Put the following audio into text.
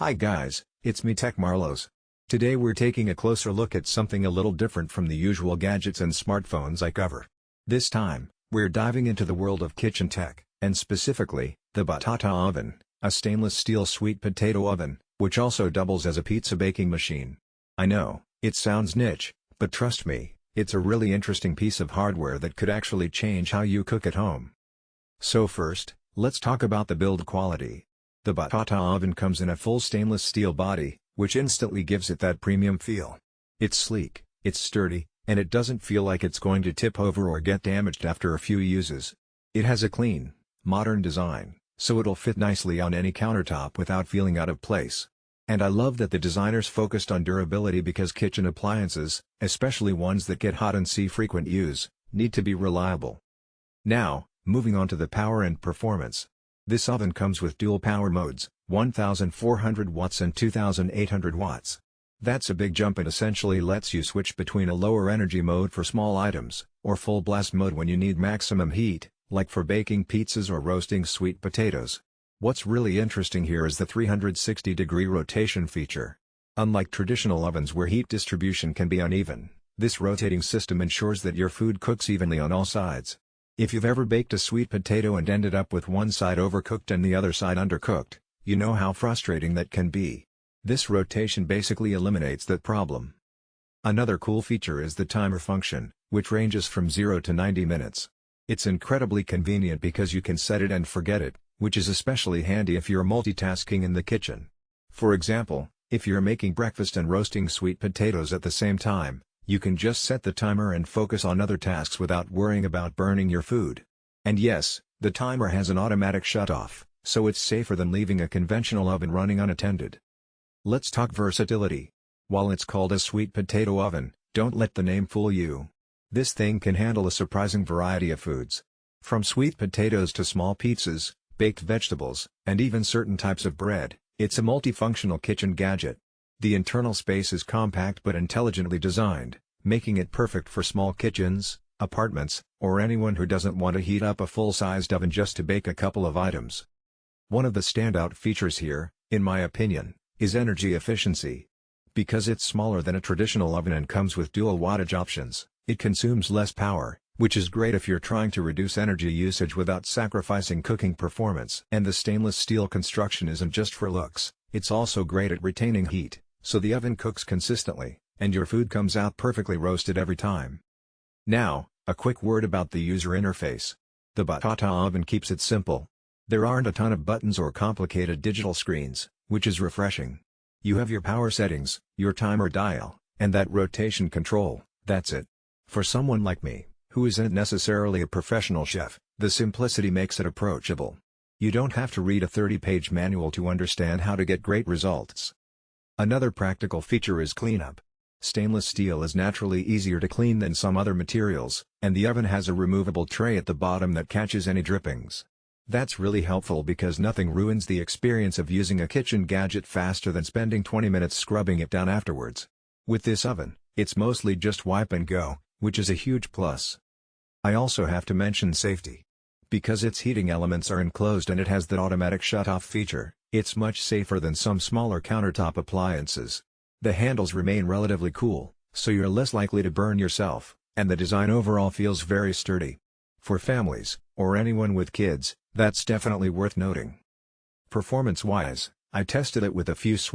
Hi guys, it's me Tech Marlos. Today we're taking a closer look at something a little different from the usual gadgets and smartphones I cover. This time, we're diving into the world of kitchen tech, and specifically, the Batata Oven, a stainless steel sweet potato oven, which also doubles as a pizza baking machine. I know, it sounds niche, but trust me, it's a really interesting piece of hardware that could actually change how you cook at home. So first, let's talk about the build quality. The Batata Oven comes in a full stainless steel body, which instantly gives it that premium feel. It's sleek, it's sturdy, and it doesn't feel like it's going to tip over or get damaged after a few uses. It has a clean, modern design, so it'll fit nicely on any countertop without feeling out of place. And I love that the designers focused on durability because kitchen appliances, especially ones that get hot and see frequent use, need to be reliable. Now, moving on to the power and performance. This oven comes with dual power modes, 1400 watts and 2800 watts. That's a big jump and essentially lets you switch between a lower energy mode for small items, or full blast mode when you need maximum heat, like for baking pizzas or roasting sweet potatoes. What's really interesting here is the 360-degree rotation feature. Unlike traditional ovens where heat distribution can be uneven, this rotating system ensures that your food cooks evenly on all sides. If you've ever baked a sweet potato and ended up with one side overcooked and the other side undercooked, you know how frustrating that can be. This rotation basically eliminates that problem. Another cool feature is the timer function, which ranges from 0 to 90 minutes. It's incredibly convenient because you can set it and forget it, which is especially handy if you're multitasking in the kitchen. For example, if you're making breakfast and roasting sweet potatoes at the same time, you can just set the timer and focus on other tasks without worrying about burning your food. And yes, the timer has an automatic shutoff, so it's safer than leaving a conventional oven running unattended. Let's talk versatility. While it's called a sweet potato oven, don't let the name fool you. This thing can handle a surprising variety of foods. From sweet potatoes to small pizzas, baked vegetables, and even certain types of bread, it's a multifunctional kitchen gadget. The internal space is compact but intelligently designed, making it perfect for small kitchens, apartments, or anyone who doesn't want to heat up a full-sized oven just to bake a couple of items. One of the standout features here, in my opinion, is energy efficiency. Because it's smaller than a traditional oven and comes with dual wattage options, it consumes less power, which is great if you're trying to reduce energy usage without sacrificing cooking performance. And the stainless steel construction isn't just for looks, it's also great at retaining heat, so the oven cooks consistently, and your food comes out perfectly roasted every time. Now, a quick word about the user interface. The Batata Oven keeps it simple. There aren't a ton of buttons or complicated digital screens, which is refreshing. You have your power settings, your timer dial, and that rotation control, that's it. For someone like me, who isn't necessarily a professional chef, the simplicity makes it approachable. You don't have to read a 30-page manual to understand how to get great results. Another practical feature is cleanup. Stainless steel is naturally easier to clean than some other materials, and the oven has a removable tray at the bottom that catches any drippings. That's really helpful because nothing ruins the experience of using a kitchen gadget faster than spending 20 minutes scrubbing it down afterwards. With this oven, it's mostly just wipe and go, which is a huge plus. I also have to mention safety. Because its heating elements are enclosed and it has that automatic shut-off feature, it's much safer than some smaller countertop appliances. The handles remain relatively cool, so you're less likely to burn yourself, and the design overall feels very sturdy. For families, or anyone with kids, that's definitely worth noting. Performance-wise, I tested it with a few sweet